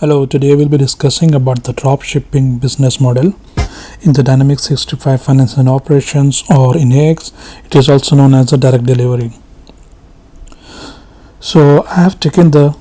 Hello, today we'll be discussing about the dropshipping business model in the Dynamics 365 Finance and Operations, or in AX. It is also known as the direct delivery. So I have taken the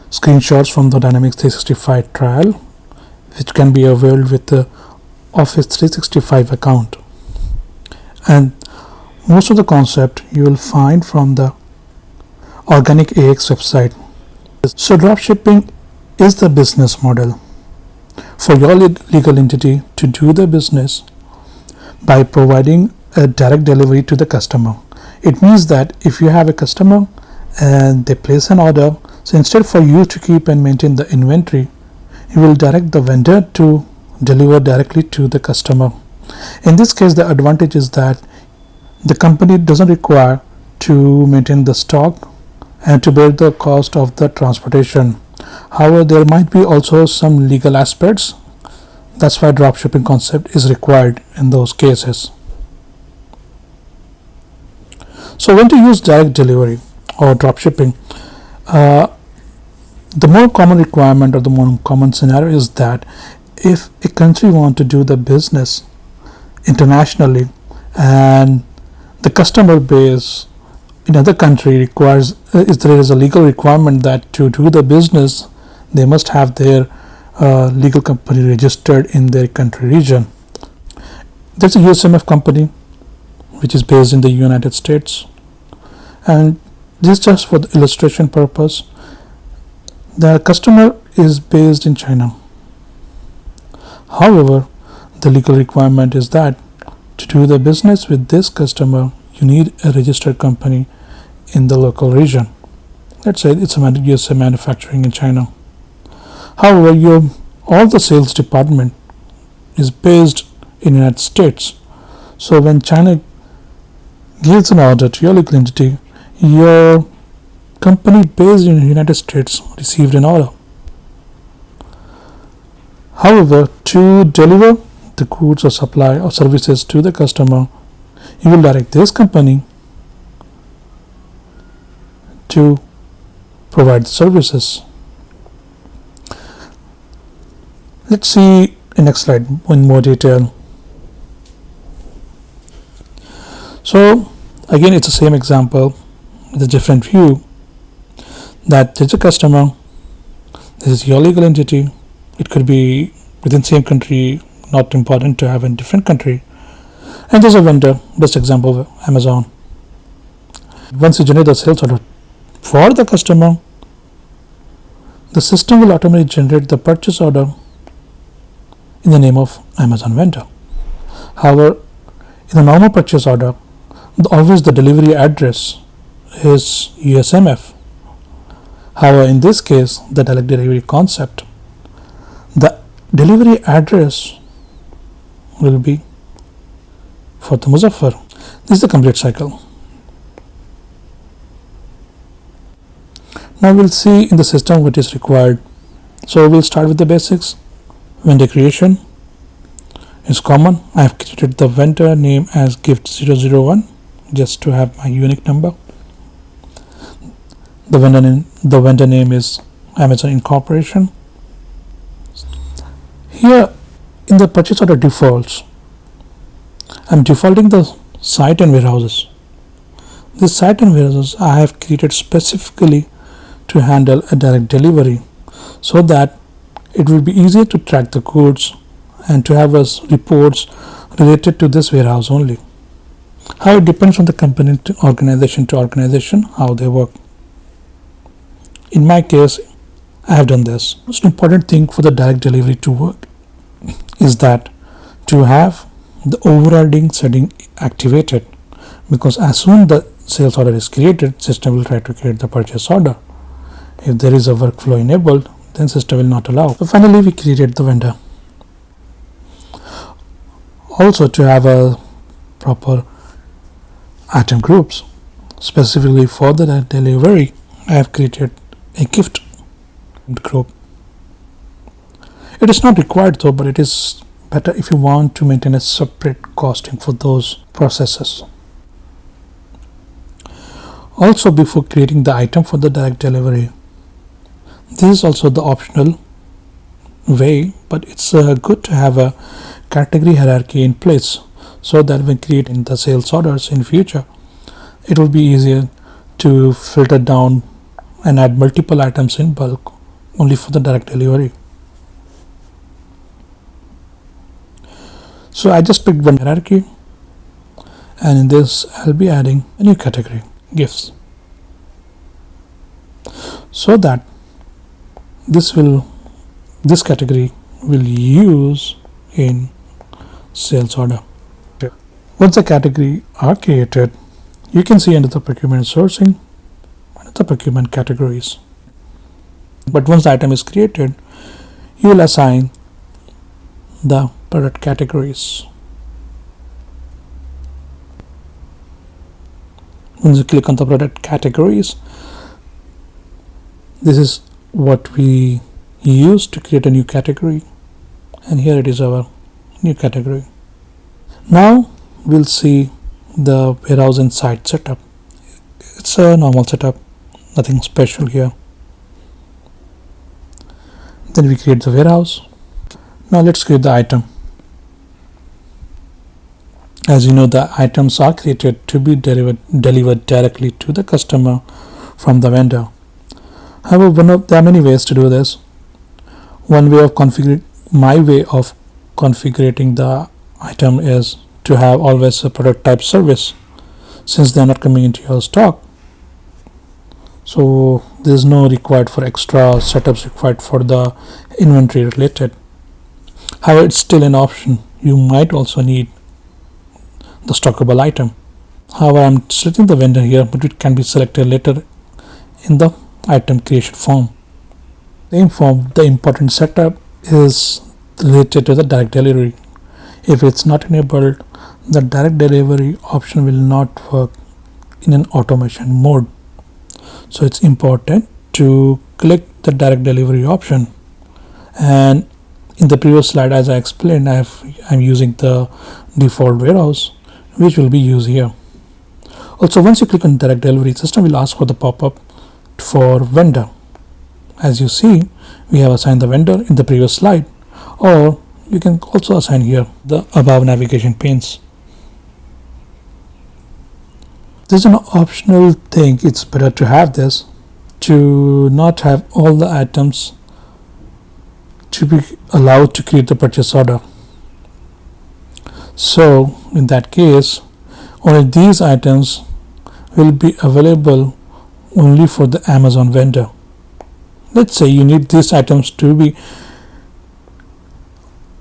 screenshots from the Dynamics 365 trial, which can be availed with the Office 365 account. And most of the concept you will find from the Organic AX website. So dropshipping is the business model for your legal entity to do the business by providing a direct delivery to the customer. It means that if you have a customer and they place an order, so instead for you to keep and maintain the inventory, you will direct the vendor to deliver directly to the customer. In this case, the advantage is that the company doesn't require to maintain the stock and to bear the cost of the transportation. However, there might be also some legal aspects. That's why dropshipping concept is required in those cases. So when to use direct delivery or dropshipping, the more common requirement or the more common scenario is that if a country wants to do the business internationally and the customer base in other country requires, if there is a legal requirement that to do the business they must have their legal company registered in their country region. There's a USMF company which is based in the United States, and this is just for the illustration purpose. The customer is based in China. However, the legal requirement is that to do the business with this customer you need a registered company in the local region. Let's say it's a USA manufacturing in China. However, all the sales department is based in United States. So when China gives an order to your legal entity, your company based in the United States received an order. However, to deliver the goods or supply or services to the customer, you will direct this company to provide services. Let's see in next slide in more detail. So again, it's the same example with a different view, that there's a customer, this is your legal entity. It could be within same country, not important to have in different country, and there's a vendor. Best example of Amazon. Once you generate the sales order for the customer, the system will automatically generate the purchase order in the name of Amazon vendor. However, in the normal purchase order, always the delivery address is USMF. However, in this case, the direct delivery concept, the delivery address will be for the Muzaffar. This is the complete cycle. Now we'll see in the system what is required. So we'll start with the basics. Vendor creation is common. I have created the vendor name as gift001 just to have my unique number. The vendor name is Amazon Incorporation. Here in the purchase order defaults, I'm defaulting the site and warehouses. This site and warehouses I have created specifically to handle a direct delivery, so that it will be easier to track the goods and to have us reports related to this warehouse only. How it depends on the company to organization how they work. In my case, I have done this. Most important thing for the direct delivery to work is that to have the overriding setting activated, because as soon the sales order is created, system will try to create the purchase order. If there is a workflow enabled, then system will not allow. So finally we created the vendor. Also, to have a proper item groups specifically for the delivery, I have created a gift group. It is not required though, but it is better if you want to maintain a separate costing for those processes. Also, before creating the item for the direct delivery, this is also the optional way, but it's good to have a category hierarchy in place so that when creating the sales orders in future, it will be easier to filter down and add multiple items in bulk only for the direct delivery. So I just picked one hierarchy, and in this I'll be adding a new category, gifts, so that this category will use in sales order. Once the category are created, you can see under the procurement sourcing, under the procurement categories. But once the item is created, you will assign the product categories. Once you click on the product categories, this is what we use to create a new category, and here it is our new category. Now we'll see the warehouse and site setup. It's a normal setup, nothing special here. Then we create the warehouse. Now let's create the item. As you know, the items are created to be delivered directly to the customer from the vendor. However, there are many ways to do this. My way of configuring the item is to have always a product type service, since they are not coming into your stock. So there is no required for extra setups required for the inventory related. However, it's still an option. You might also need the stockable item. However, I'm selecting the vendor here, but it can be selected later in the item creation form. Same form, the important setup is related to the direct delivery. If it's not enabled, the direct delivery option will not work in an automation mode. So it's important to click the direct delivery option. And in the previous slide, as I explained, I'm using the default warehouse, which will be used here. Also, once you click on direct delivery, system will ask for the pop-up for vendor. As you see, we have assigned the vendor in the previous slide, or you can also assign here the above navigation panes. This is an optional thing. It's better to have this, to not have all the items to be allowed to create the purchase order. So in that case, only these items will be available only for the Amazon vendor. Let's say you need these items to be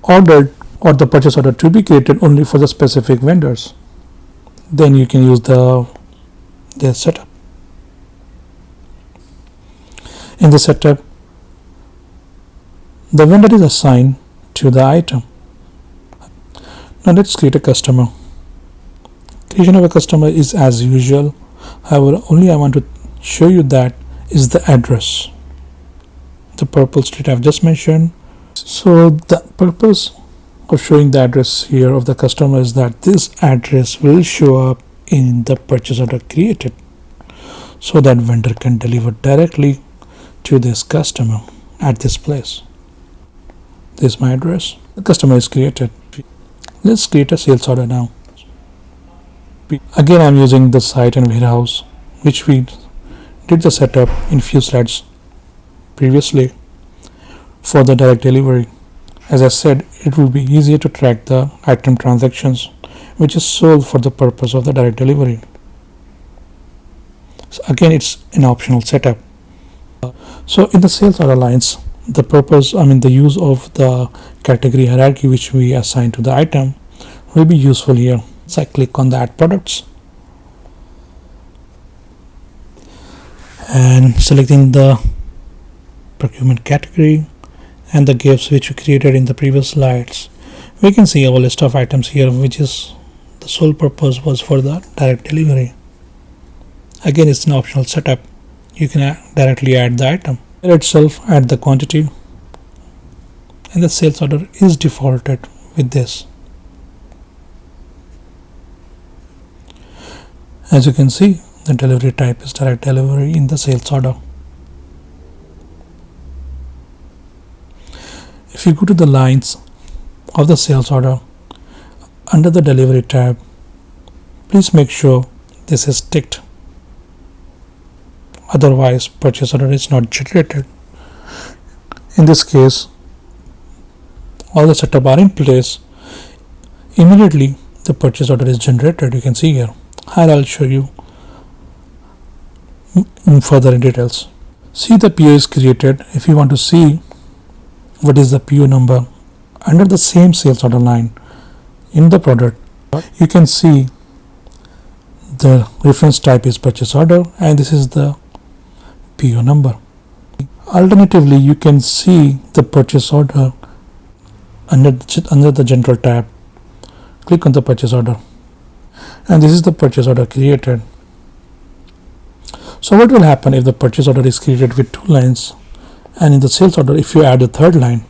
ordered or the purchase order to be created only for the specific vendors. Then you can use their setup. In the setup, the vendor is assigned to the item. Now let's create a customer. Creation of a customer is as usual. However, only I want to show you that is the address, the purple street I've just mentioned. So the purpose of showing the address here of the customer is that this address will show up in the purchase order created, so that vendor can deliver directly to this customer at this place. This is my address. The customer is created. Let's create a sales order now. Again, I'm using the site and warehouse, which we did the setup in few slides previously for the direct delivery. As I said, it will be easier to track the item transactions, which is sold for the purpose of the direct delivery. So again, it's an optional setup. So in the sales order lines, the use of the category hierarchy which we assign to the item will be useful here. So I click on the add products and selecting the procurement category and the gifts which we created in the previous slides. We can see our list of items here, which is the sole purpose was for the direct delivery. Again, it's an optional setup. You can directly add the item. Here itself, add the quantity, and the sales order is defaulted with this. As you can see, the delivery type is direct delivery in the sales order. If you go to the lines of the sales order under the delivery tab, please make sure this is ticked. Otherwise, purchase order is not generated. In this case, all the setup are in place. Immediately, the purchase order is generated. You can see here. Here I'll show you further in details. See, the PO is created. If you want to see what is the PO number under the same sales order line in the product, you can see the reference type is purchase order and this is the PO number. Alternatively, you can see the purchase order under the general tab. Click on the purchase order and this is the purchase order created. So what will happen if the purchase order is created with 2 lines, and in the sales order if you add a 3rd line,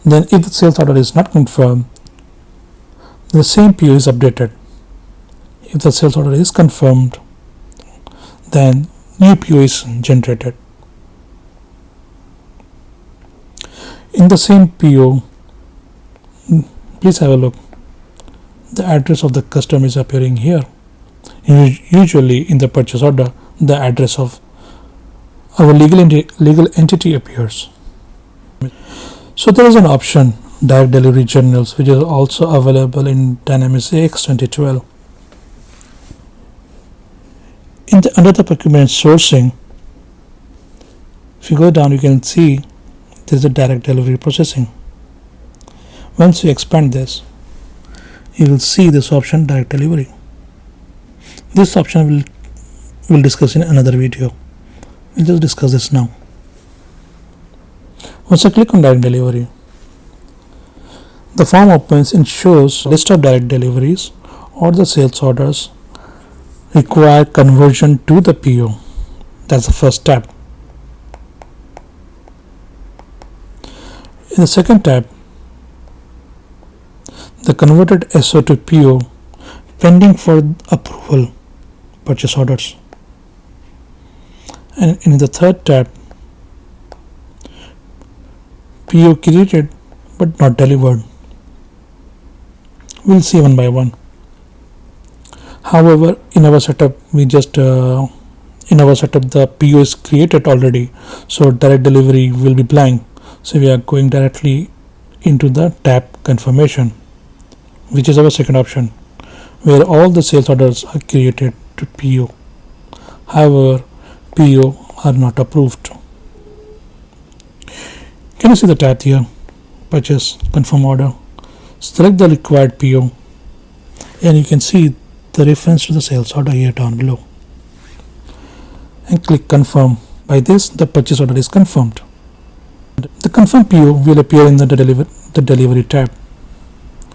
then if the sales order is not confirmed, the same PO is updated. If the sales order is confirmed, then new PO is generated. In the same PO, please have a look. The address of the customer is appearing here. Usually in the purchase order, the address of our legal entity appears. So there is an option, direct delivery journals, which is also available in Dynamics AX 2012. Under the procurement sourcing, if you go down, you can see there is a direct delivery processing. Once you expand this, you will see this option, direct delivery. This option we'll discuss in another video. We'll just discuss this now. Once I click on direct delivery, the form opens and shows list of direct deliveries or the sales orders require conversion to the PO. That's the first tab. In the second tab, the converted SO to PO pending for approval purchase orders. And in the third tab, PO created but not delivered. We'll see one by one. However, in our setup, the PO is created already, so direct delivery will be blank. So we are going directly into the tab confirmation, which is our second option, where all the sales orders are created to PO. However, PO are not approved. Can you see the tab here? Purchase confirm order. Select the required PO and you can see the reference to the sales order here down below, and click confirm. By this, the purchase order is confirmed. The confirm PO will appear in the delivery tab,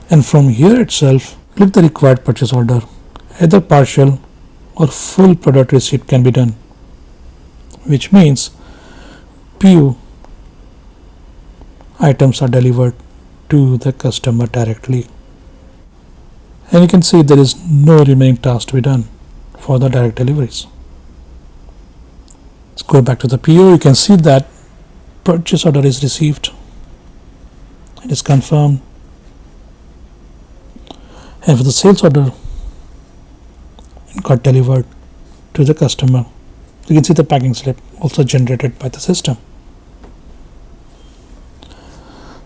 and from here itself, click the required purchase order. Either partial or full product receipt can be done, which means PO items are delivered to the customer directly. And you can see there is no remaining task to be done for the direct deliveries. Let's go back to the PO. You can see that purchase order is received. It is confirmed. And for the sales order, it got delivered to the customer. You can see the packing slip also generated by the system.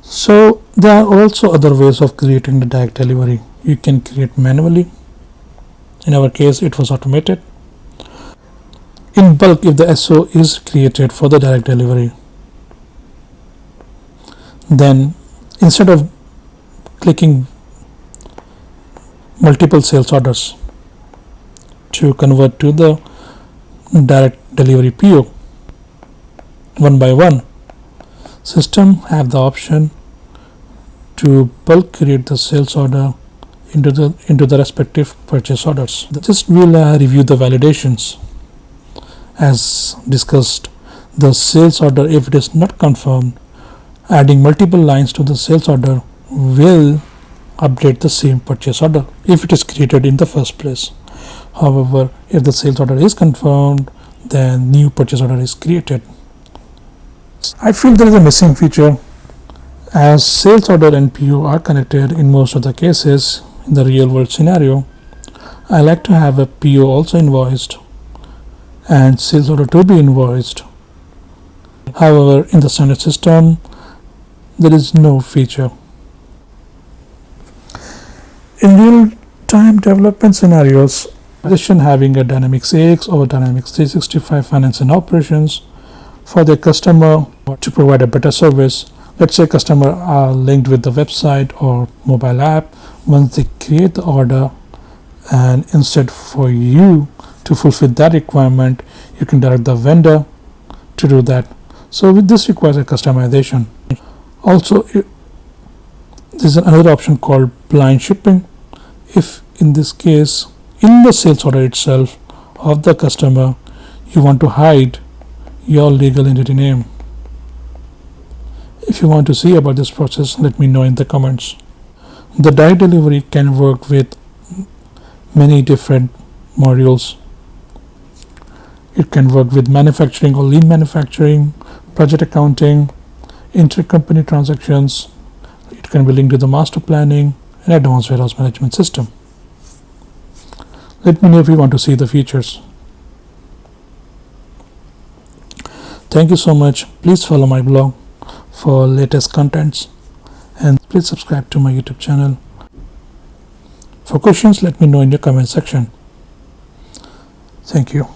So there are also other ways of creating the direct delivery. You can create manually. In our case, it was automated. In bulk, if the SO is created for the direct delivery, then instead of clicking multiple sales orders to convert to the direct delivery PO one by one, system have the option to bulk create the sales order into the respective purchase orders. Just we'll review the validations. As discussed, the sales order, if it is not confirmed, adding multiple lines to the sales order will update the same purchase order if it is created in the first place. However, if the sales order is confirmed, then new purchase order is created. I feel there is a missing feature As sales order and PO are connected in most of the cases in the real world scenario, I like to have a PO also invoiced and sales order to be invoiced. However, in the standard system, there is no feature. In real-time development scenarios, organization having a Dynamics AX or Dynamics 365 Finance and Operations for their customer to provide a better service. Let's say customer are linked with the website or mobile app. Once they create the order, and instead for you to fulfill that requirement, you can direct the vendor to do that. So this requires a customization. Also, there's another option called blind shipping. If in this case, in the sales order itself of the customer, you want to hide your legal entity name. If you want to see about this process, let me know in the comments. The direct delivery can work with many different modules. It can work with manufacturing or lean manufacturing, project accounting, intercompany transactions. It can be linked to the master planning and advanced warehouse management system. Let me know if you want to see the features. Thank you so much. Please follow my blog for latest contents and please subscribe to my YouTube channel. For questions, let me know in the comment section. Thank you.